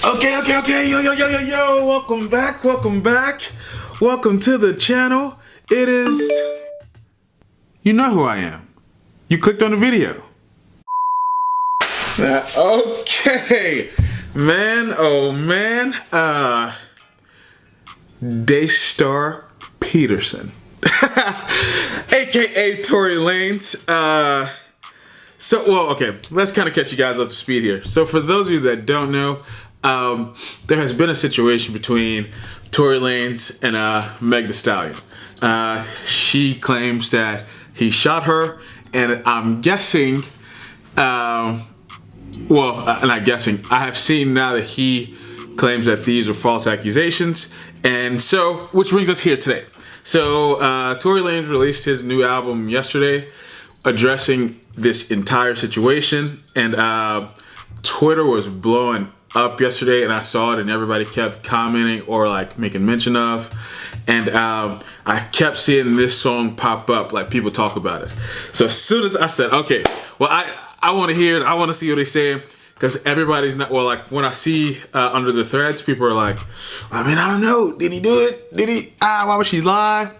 Okay. Yo. Welcome back. Welcome to the channel. It is... You know who I am. You clicked on the video. Okay. Man, oh man. Daystar Peterson. AKA Tory Lanez. Okay, let's kind of catch you guys up to speed here. So for those of you that don't know, there has been a situation between Tory Lanez and Meg Thee Stallion. She claims that he shot her, and I'm guessing, I have seen now that he claims that these are false accusations, and so, which brings us here today. So, Tory Lanez released his new album yesterday, addressing this entire situation, and Twitter was blowing up yesterday, and I saw it, and everybody kept commenting or like making mention of, and I kept seeing this song pop up, like people talk about it. So as soon as I said, okay, well I want to hear it, I want to see what they're saying, because everybody's not, well, like when I see under the threads, people are like, I mean, I don't know, did he do it? Did he? Why would she lie?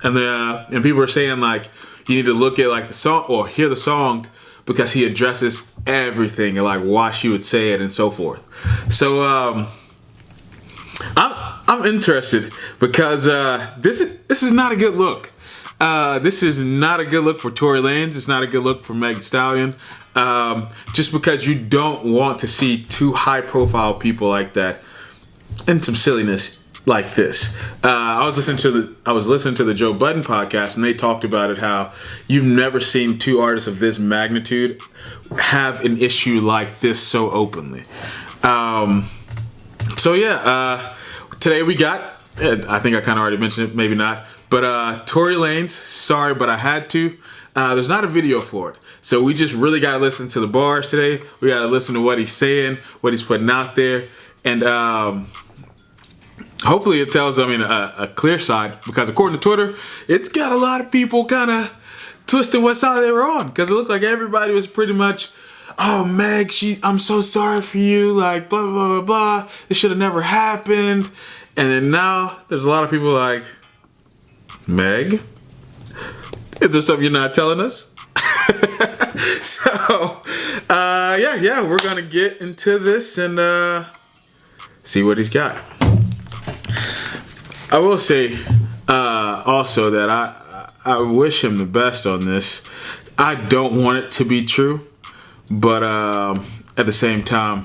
And people are saying like, you need to look at like the song or hear the song, because he addresses everything and like why she would say it and so forth. So I'm interested because this is not a good look. This is not a good look for Tory Lanez. It's not a good look for Meg Thee Stallion. Just because you don't want to see two high-profile people like that and some silliness like this. I was listening to the Joe Budden podcast, and they talked about it, how you've never seen two artists of this magnitude have an issue like this so openly. Today we got, I think I kind of already mentioned it, maybe not, but Tory Lanez, sorry, but I had to. There's not a video for it. So we just really got to listen to the bars today. We got to listen to what he's saying, what he's putting out there, and hopefully it tells, a clear side, because according to Twitter, it's got a lot of people kind of twisting what side they were on, because it looked like everybody was pretty much, oh, Meg, I'm so sorry for you, like, blah, blah, blah, blah, this should have never happened. And then now, there's a lot of people like, Meg, is there something you're not telling us? So, we're going to get into this and see what he's got. I will say also that I wish him the best on this. I don't want it to be true, but at the same time,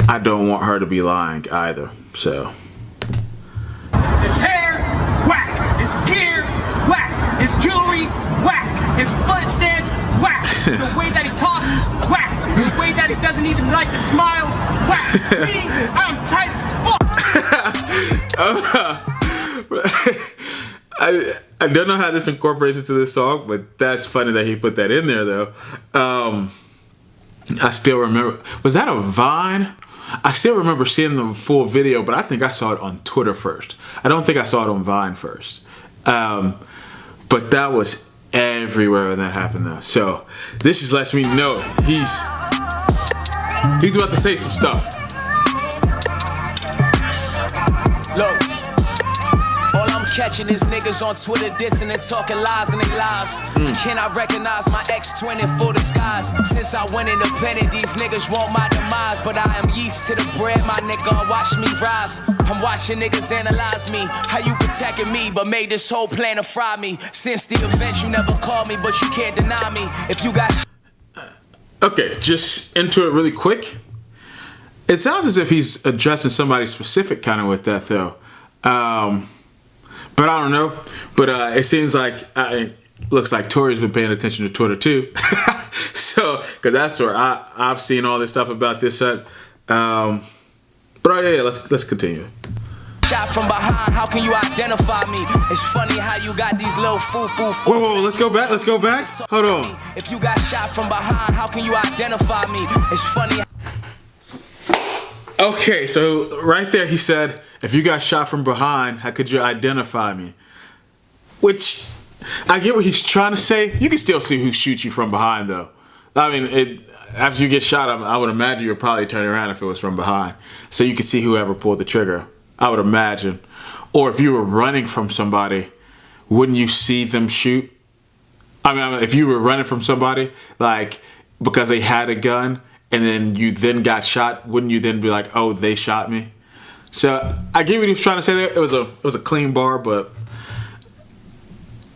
I don't want her to be lying either. So. His hair, whack. His gear, whack. His jewelry, whack. His footsteps, whack. The way that he talks, whack. The way that he doesn't even like to smile, whack. Me, I'm tight as fuck. I don't know how this incorporates into this song, but that's funny that he put that in there, though. I still remember, was that a Vine? I still remember seeing the full video, but I think I saw it on Twitter first. I don't think I saw it on Vine first. But that was everywhere when that happened, though. So this just lets me know he's about to say some stuff. Look, all I'm catching is niggas on Twitter dissing and talking lies in their lives. Can I recognize my ex-twin in full disguise? Since I went independent, these niggas want my demise. But I am yeast to the bread, my nigga, watch me rise. I'm watching niggas analyze me. How you protecting me, but made this whole plan to fry me. Since the event, you never called me, but you can't deny me. If you got... Okay, just into it really quick. It sounds as if he's addressing somebody specific kind of with that, though. But I don't know. But it seems like, looks like Tory's been paying attention to Twitter too. So, because that's where I've seen all this stuff about this set. Let's continue. Shot from behind, how can you identify me? It's funny how you got these little Whoa, let's go back. Hold on. If you got shot from behind, how can you identify me? It's funny. Okay, so right there he said, if you got shot from behind, how could you identify me? Which, I get what he's trying to say. You can still see who shoots you from behind, though. I mean, after you get shot, I would imagine you'd probably turn around if it was from behind, so you could see whoever pulled the trigger. I would imagine, or if you were running from somebody, wouldn't you see them shoot? I mean, if you were running from somebody, like because they had a gun, and then you then got shot, wouldn't you then be like, "Oh, they shot me"? So I get what he was trying to say there. It was a clean bar, but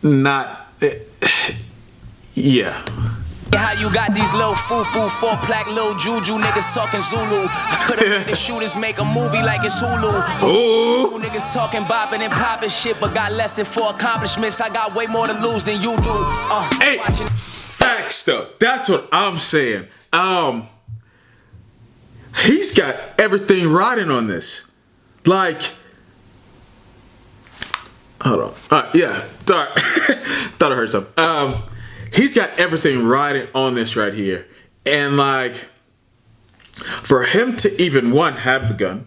not. Yeah. How you got these little foo-foo, four-plaque, little juju niggas talking Zulu. I could've made the shooters make a movie like it's Hulu. Ooh. Niggas talking bopping and popping shit, but got less than 4 accomplishments. I got way more to lose than you do. Hey, facts though. That's what I'm saying. He's got everything riding on this. Like, hold on. All right, yeah. Sorry. Thought I heard something. He's got everything riding on this right here. And like, for him to even, 1, have the gun,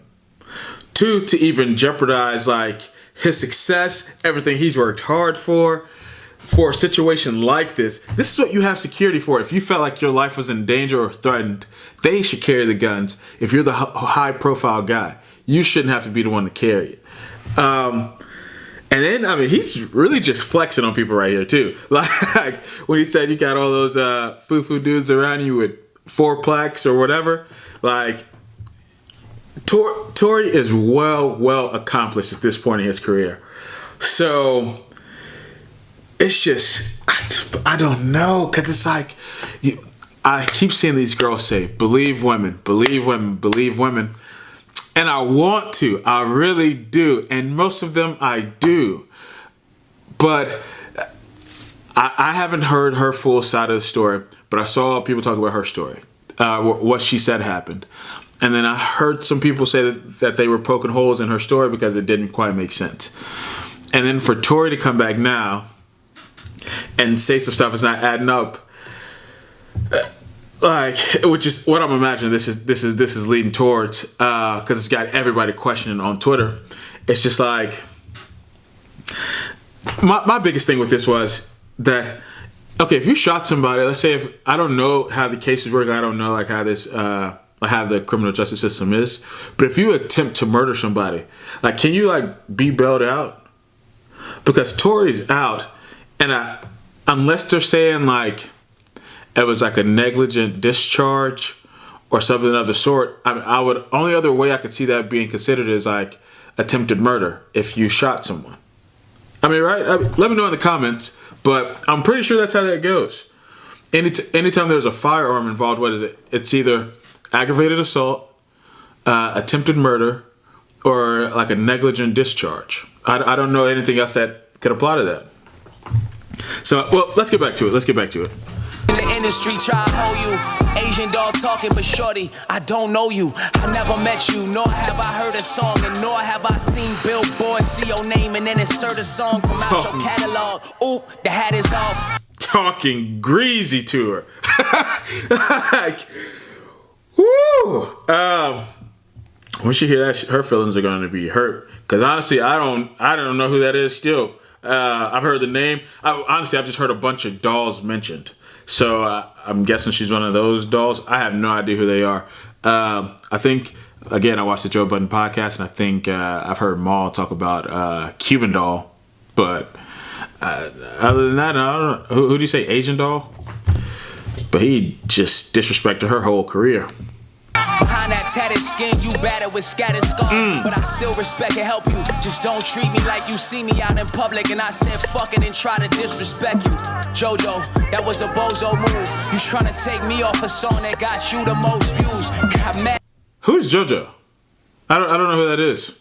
2, to even jeopardize like his success, everything he's worked hard for a situation like this is what you have security for. If you felt like your life was in danger or threatened, they should carry the guns. If you're the high profile guy, you shouldn't have to be the one to carry it. And then, I mean, he's really just flexing on people right here, too. Like, when he said you got all those foo-foo dudes around you with 4 plaques or whatever. Like, Tory is well accomplished at this point in his career. So, it's just, I don't know. Because it's like, I keep seeing these girls say, believe women, believe women, believe women. And I want to. I really do. And most of them I do. But I haven't heard her full side of the story. But I saw people talk about her story. What she said happened. And then I heard some people say that they were poking holes in her story because it didn't quite make sense. And then for Tory to come back now and say some stuff is not adding up. Like, which is what I'm imagining this is leading towards, because it's got everybody questioning on Twitter. It's just like, my biggest thing with this was that, okay, if you shot somebody, let's say if, I don't know how the cases work, I don't know like how this, how the criminal justice system is, but if you attempt to murder somebody, like, can you like be bailed out? Because Tory's out, and unless they're saying like, it was like a negligent discharge or something of the sort. I would, only other way I could see that being considered is like attempted murder if you shot someone. I mean, right? Let me know in the comments, but I'm pretty sure that's how that goes. Anytime there's a firearm involved, what is it? It's either aggravated assault, attempted murder, or like a negligent discharge. I don't know anything else that could apply to that. So, well, let's get back to it. In the industry, try to hold you. Asian dog talking, but shorty, I don't know you. I never met you, nor have I heard a song, and nor have I seen billboards see your name and then insert a song from out your catalog. Oop, the hat is off. Talking greasy to her. Like, woo. When she hear that, her feelings are going to be hurt. Because honestly, I don't know who that is still. I've heard the name. I've just heard a bunch of dolls mentioned. So I'm guessing she's one of those dolls. I have no idea who they are. I think, again, I watched the Joe Budden podcast, and I think I've heard Maul talk about Cuban doll. But other than that, I don't know. Who do you say, Asian doll? But he just disrespected her whole career. Behind that tatted skin, you battered with scattered scars. But I still respect and help you. Just don't treat me like you see me out in public and I said fuck it and try to disrespect you. Jojo, that was a bozo move. You trying to take me off a song that got you the most views. Got mad. Who's Jojo? I don't know who that is.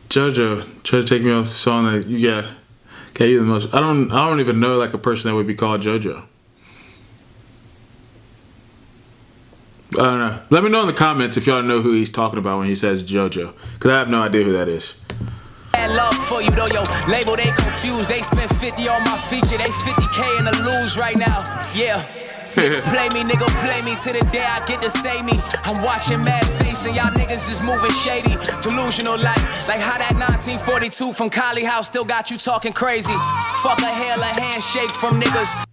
Jojo, try to take me off the song that you got you the most. I don't even know like a person that would be called Jojo. I don't know. Let me know in the comments if y'all know who he's talking about when he says JoJo, because I have no idea who that is. Love for you though, yo. Label they confused. They spent 50 on my feature. They 50K in the lose right now. Yeah. Play me, nigga, play me to the day I get to say me. I'm watching Mad Face and y'all niggas is moving shady. Delusional like how that 1942 from Collie House still got you talking crazy. Fuck a hair, a handshake from niggas.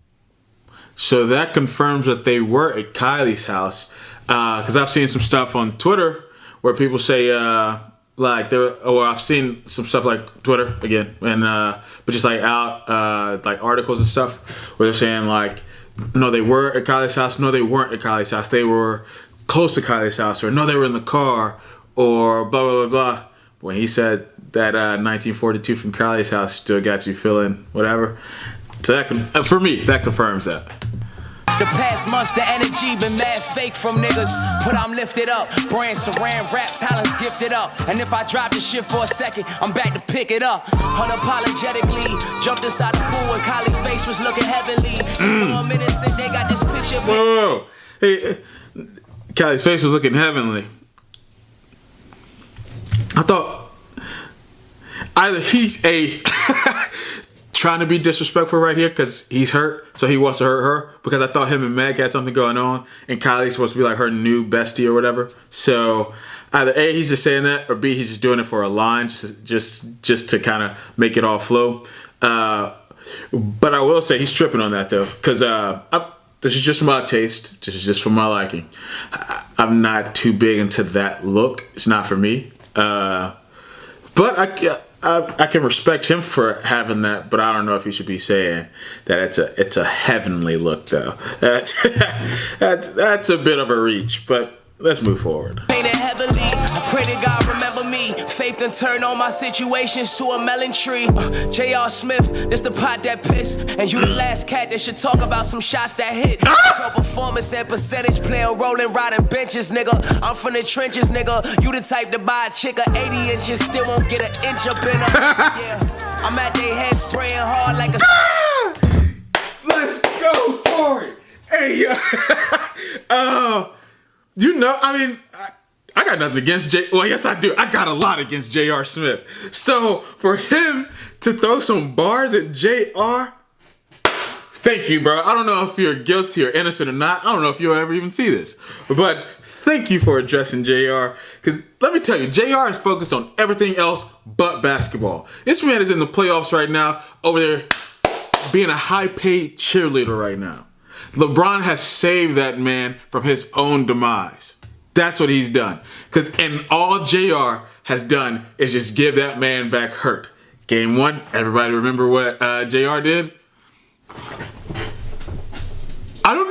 So that confirms that they were at Kylie's house. Because I've seen some stuff on Twitter where people say, I've seen some stuff like Twitter again, and but just like like articles and stuff where they're saying like, no, they were at Kylie's house. No, they weren't at Kylie's house. They were close to Kylie's house, or no, they were in the car, or blah blah blah blah. When he said that 1942 from Kylie's house still got you feeling whatever, so that for me that confirms that. The past months, the energy been mad fake from niggas, but I'm lifted up. Brand saran wrap, talents gifted up. And if I drop this shit for a second, I'm back to pick it up. Unapologetically, jumped inside the pool and Kylie's face was looking heavenly. For a minute, and they got this picture of Whoa. Hey, Kylie's face was looking heavenly. I thought either he's trying to be disrespectful right here because he's hurt, so he wants to hurt her, because I thought him and Meg had something going on and Kylie's supposed to be like her new bestie or whatever. So either A, he's just saying that, or B, he's just doing it for a line, just to kind of make it all flow. But I will say he's tripping on that though, because this is just my taste. This is just for my liking. I'm not too big into that look. It's not for me. But I can respect him for having that, but I don't know if he should be saying that it's a heavenly look though. That's a bit of a reach, but let's move forward. Painted heavily, I pray to God remember me. Faith done turn all my situations to a melon tree. J.R. Smith, this the pot that piss, and you the last cat that should talk about some shots that hit. Your performance and percentage playing, rolling, riding benches, nigga. I'm from the trenches, nigga. You the type to buy a chick of 80 inches, still won't get an inch up in her. Yeah, I'm at they head spraying hard like a. Let's go, Tory. Hey, yo. You know, I mean, I got nothing against well, yes, I do. I got a lot against J.R. Smith. So for him to throw some bars at J.R., thank you, bro. I don't know if you're guilty or innocent or not. I don't know if you'll ever even see this. But thank you for addressing J.R. Because let me tell you, J.R. is focused on everything else but basketball. This man is in the playoffs right now, over there being a high-paid cheerleader right now. LeBron has saved that man from his own demise. That's what he's done. And all JR has done is just give that man back hurt. Game 1, everybody remember what JR did? I don't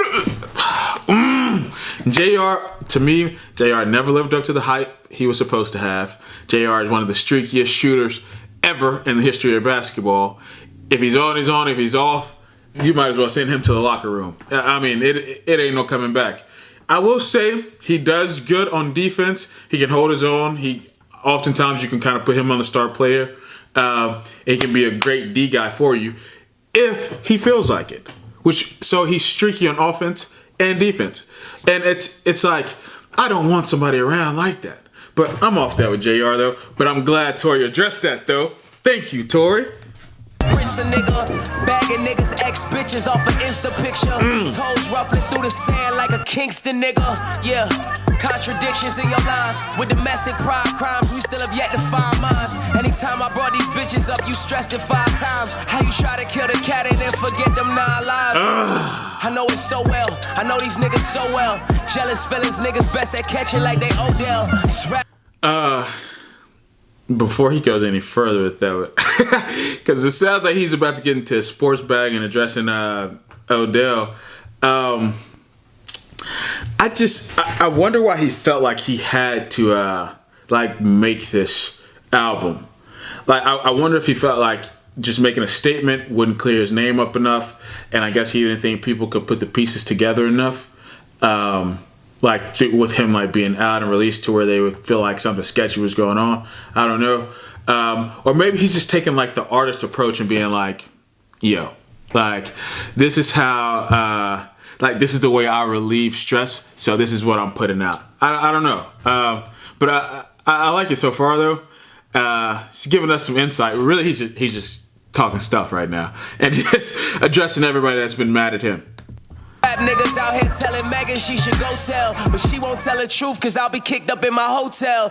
know. JR, to me, JR never lived up to the hype he was supposed to have. JR is one of the streakiest shooters ever in the history of basketball. If he's on, he's on. If he's off, you might as well send him to the locker room. I mean, it ain't no coming back. I will say he does good on defense. He can hold his own. Oftentimes you can kind of put him on the star player. He can be a great D guy for you if he feels like it. So he's streaky on offense and defense. And it's like, I don't want somebody around like that. But I'm off that with JR though. But I'm glad Tory addressed that though. Thank you, Tory. A nigga, bagging niggas, ex-bitches off an Insta picture. Toes ruffling through the sand like a Kingston nigga. Yeah, contradictions in your lines. With domestic pride crimes, we still have yet to find mines. Anytime I brought these bitches up, you stressed it 5 times. How you try to kill the cat and then forget them 9 lives? I know it so well, I know these niggas so well. Jealous feelings, niggas best at catching like they Odell. Before he goes any further with that, because it sounds like he's about to get into a sports bag and addressing Odell. I wonder why he felt like he had to make this album. Like I wonder if he felt like just making a statement wouldn't clear his name up enough, and I guess he didn't think people could put the pieces together enough. With him being out and released to where they would feel like something sketchy was going on. I don't know. Or maybe he's just taking the artist approach and being like, yo, this is how, this is the way I relieve stress. So this is what I'm putting out. I don't know. But I like it so far though. He's giving us some insight. Really, he's just talking stuff right now and just addressing everybody that's been mad at him. rap niggas out here telling Megan she should go tell, but she won't tell the truth cause I'll be kicked up in my hotel.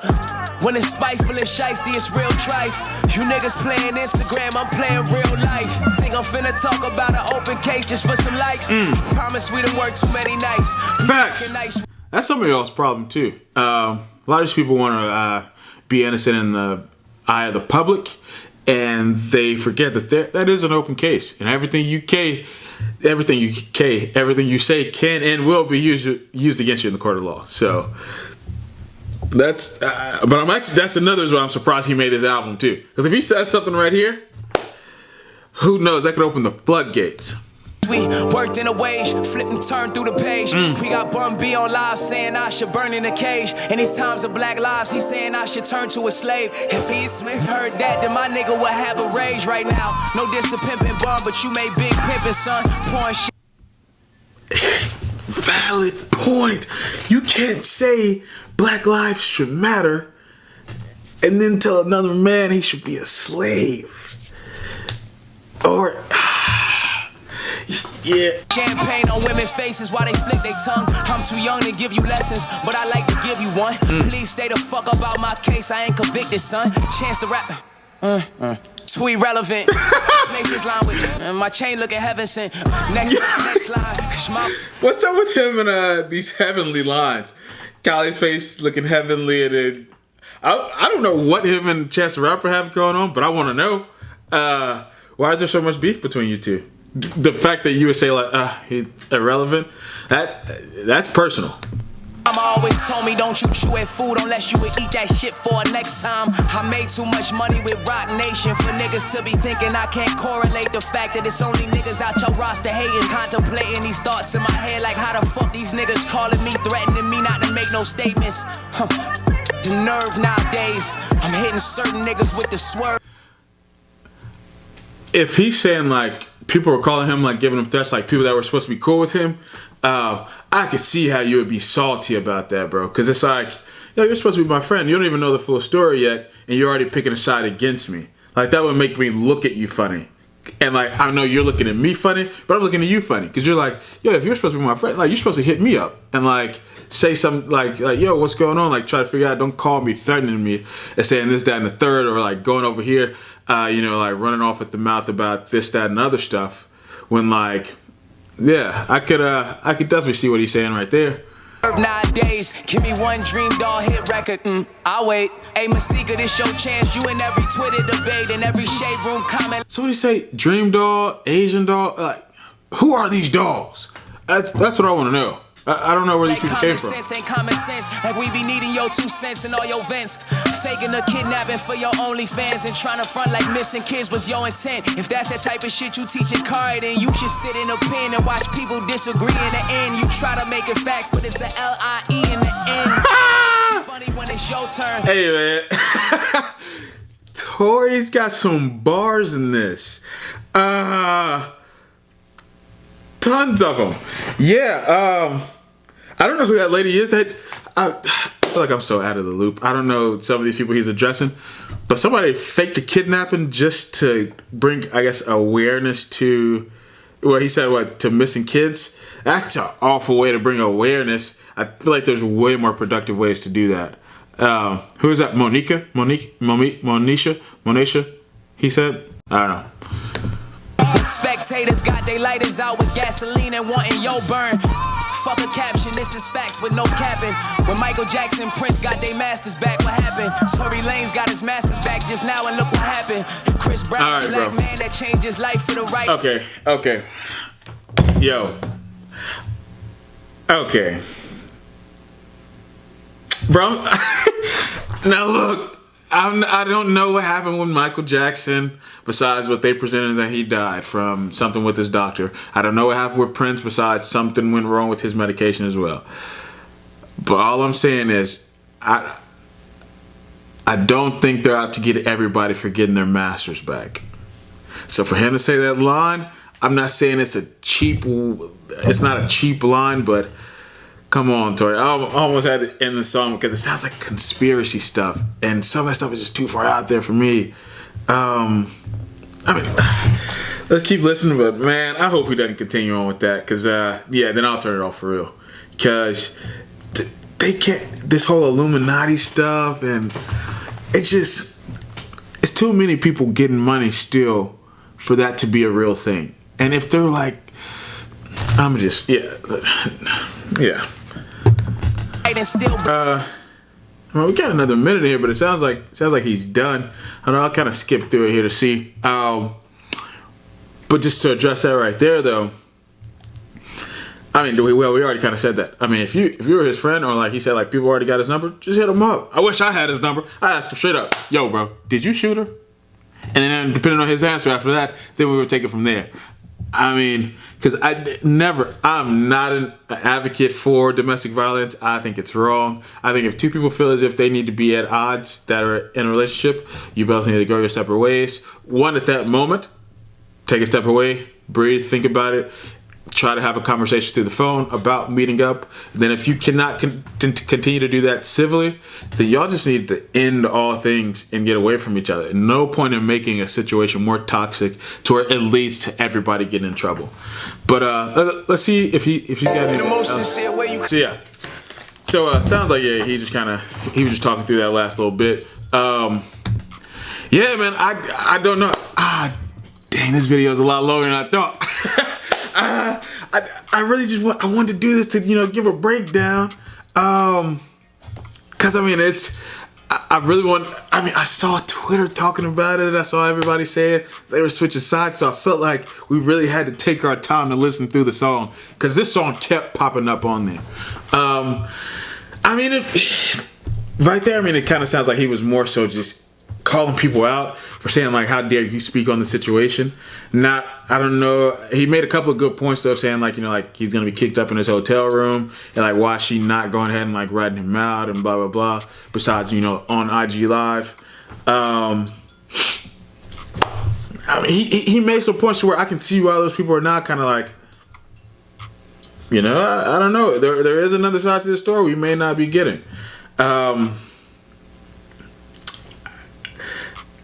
When it's spiteful and shiesty, it's real trife. You niggas playing Instagram, I'm playing real life. Think I'm finna talk about an open case just for some likes? Promise we done worked too many nights. Facts. That's some of y'all's problem too. A lot of these people want to be innocent in the eye of the public, and they forget that that is an open case, and everything you say can and will be used against you in the court of law. So that's. That's another reason why I'm surprised he made his album too. Because if he says something right here, who knows? That could open the floodgates. We worked in a wage, flipped and turned through the page. We got Bun B on live saying I should burn in a cage. And these times of black lives, he's saying I should turn to a slave. If he Smith heard that, then my nigga would have a rage right now. No diss to pimpin' Bun, but you made big pimpin', son. Pouring shit. Valid point. You can't say black lives should matter and then tell another man he should be a slave. Or... yeah. Champagne on women's faces while they flick their tongue. I'm too young to give you lessons, but I like to give you one. Please stay the fuck about my case, I ain't convicted, son. Chance to rap. Too irrelevant. Places line with my chain looking heaven sent. Next line. What's up with him and these heavenly lines? Kylie's face looking heavenly, and then I don't know what him and Chance the Rapper have going on, but I want to know why is there so much beef between you two? The fact that you would say like he's irrelevant, that's personal. Mama always told me don't you chew at food unless you would eat that shit for next time. I made too much money with Rock Nation for niggas to be thinking I can't correlate the fact that it's only niggas out your roster hating, contemplating these thoughts in my head like how the fuck these niggas calling me, threatening me not to make no statements. The nerve nowadays, I'm hitting certain niggas with the swerve. If he's saying like people were calling him like giving him threats, like people that were supposed to be cool with him, I could see how you would be salty about that, bro. Because it's like, yo, you're supposed to be my friend. You don't even know the full story yet, and you're already picking a side against me. Like that would make me look at you funny. And like I know you're looking at me funny, but I'm looking at you funny because you're like, yo, if you're supposed to be my friend, like you're supposed to hit me up and like say something like yo, what's going on? Like try to figure out. Don't call me threatening me and saying this, that, and the third, or like going over here, like running off at the mouth about this, that, and other stuff. When like, yeah, I could definitely see what he's saying right there. Nowadays, give me one dream doll hit record. I'll wait. Hey, Masika, this your chance. You in every Twitter debate and every shade room comment. So what do you say? Dream doll, Asian doll? Like, who are these dolls? That's what I want to know. I don't know where these people came from. Common sense ain't common sense. Like we be needing your 2 cents in all your vents. Faking a kidnapping for your OnlyFans and trying to front like missing kids was your intent. If that's that type of shit you teach in car, then you should sit in a pen and watch people disagree in the end. You try to make it facts, but it's a L-I-E in the end. Funny when it's your turn. Hey, man. Tory's got some bars in this. Tons of them. Yeah, I don't know who that lady is. That I feel like I'm so out of the loop. I don't know some of these people he's addressing, but somebody faked a kidnapping just to bring, I guess, awareness to. Well, he said to missing kids. That's an awful way to bring awareness. I feel like there's way more productive ways to do that. Who is that? Monisha? He said. I don't know. Spectators got their lighters out with gasoline and wanting yo burn. Fuck a caption, this is facts with no capping. When Michael Jackson, Prince got their masters back, what happened? Tory Lanez got his masters back just now and look what happened. Chris Brown, right, black man that changed his life for the right. Okay. Yo. Okay. Bro, now look. I don't know what happened with Michael Jackson besides what they presented that he died from something with his doctor. I don't know what happened with Prince besides something went wrong with his medication as well. But all I'm saying is I don't think they're out to get everybody for getting their masters back. So for him to say that line, I'm not saying it's not a cheap line, but come on, Tory. I almost had to end the song because it sounds like conspiracy stuff. And some of that stuff is just too far out there for me. let's keep listening. But man, I hope he doesn't continue on with that, because then I'll turn it off for real. Because they can't, this whole Illuminati stuff, and it's too many people getting money still for that to be a real thing. And if they're like, I'm just, yeah. Well, we got another minute here, but it sounds like he's done. I don't know, I'll kind of skip through it here to see. But just to address that right there, though, I mean, we already kind of said that. I mean, if you were his friend, or like he said, like people already got his number, just hit him up. I wish I had his number. I asked him straight up, yo, bro, did you shoot her? And then depending on his answer after that, then we would take it from there. I mean, because I'm not an advocate for domestic violence. I think it's wrong. I think if two people feel as if they need to be at odds that are in a relationship, you both need to go your separate ways. One, at that moment, take a step away, breathe, think about it. Try to have a conversation through the phone about meeting up. Then if you cannot continue to do that civilly, then y'all just need to end all things and get away from each other. No point in making a situation more toxic to where it leads to everybody getting in trouble. But let's see if you got any. So yeah. So it sounds like he was just talking through that last little bit. Yeah, man, I don't know. Dang, this video is a lot longer than I thought. I really just wanted to do this to, give a breakdown. Cause I mean, I saw Twitter talking about it. I saw everybody saying they were switching sides. So I felt like we really had to take our time to listen through the song, cause this song kept popping up on there. I mean, right there, it kind of sounds like he was more so just calling people out for saying, like, how dare you speak on the situation. I don't know. He made a couple of good points, though, saying, like, like he's going to be kicked up in his hotel room, and, like, why is she not going ahead and, like, ratting him out and blah, blah, blah. Besides, on IG Live. I mean, he made some points to where I can see why those people are not kind of like, I don't know. There is another side to the story we may not be getting.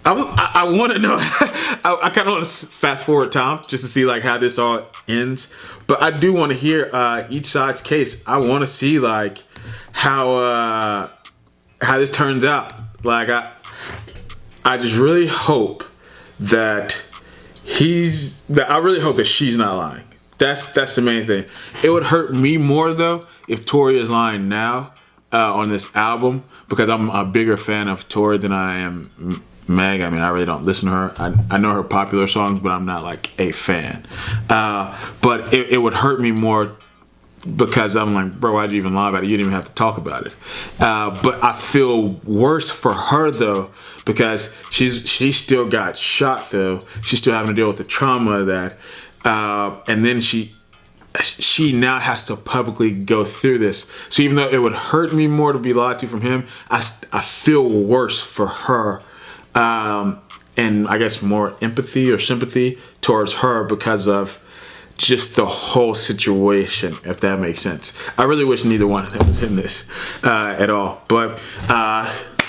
I want to know. I kind of want to fast forward time just to see like how this all ends, but I do want to hear each side's case. I want to see like how this turns out. Like I just really hope that I really hope that she's not lying. That's the main thing. It would hurt me more though if Tory is lying now on this album, because I'm a bigger fan of Tory than I am Meg. I mean, I really don't listen to her. I know her popular songs, but I'm not like a fan. But it would hurt me more because I'm like, bro, why'd you even lie about it? You didn't even have to talk about it. But I feel worse for her though, because she still got shot though. She's still having to deal with the trauma of that. And then she now has to publicly go through this. So even though it would hurt me more to be lied to from him, I feel worse for her. And I guess more empathy or sympathy towards her because of just the whole situation, if that makes sense. I really wish neither one of them was in this at all. But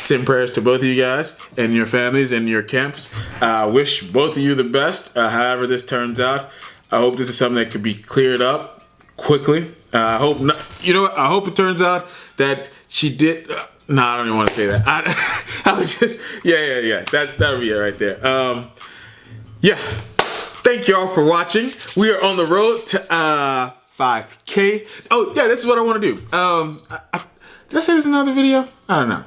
send prayers to both of you guys and your families and your camps. Wish both of you the best, however this turns out. I hope this is something that could be cleared up quickly. I hope not. You know what? I hope it turns out that she did. No, I don't even want to say that. I was just, yeah. That'll be it right there. Yeah. Thank y'all for watching. We are on the road to 5K. Oh, yeah, this is what I want to do. Did I say this in another video? I don't know.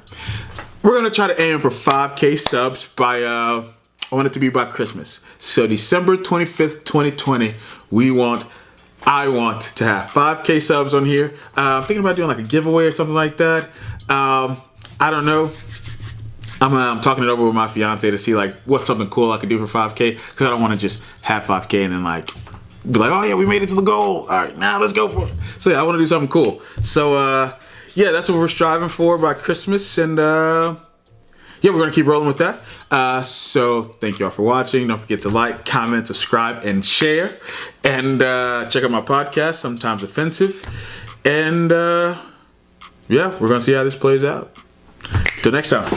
We're going to try to aim for 5K subs by, I want it to be by Christmas. So December 25th, 2020, I want to have 5K subs on here. I'm thinking about doing like a giveaway or something like that. I don't know. I'm talking it over with my fiance to see like what's something cool I could do for 5K, because I don't want to just have 5K and then like be like, oh yeah, we made it to the goal. All right, now let's go for it. So yeah, I want to do something cool. So yeah, that's what we're striving for by Christmas, and yeah, we're gonna keep rolling with that. So thank you all for watching. Don't forget to like, comment, subscribe, and share. And check out my podcast, Sometimes Offensive. And yeah, we're gonna see how this plays out. Till next time.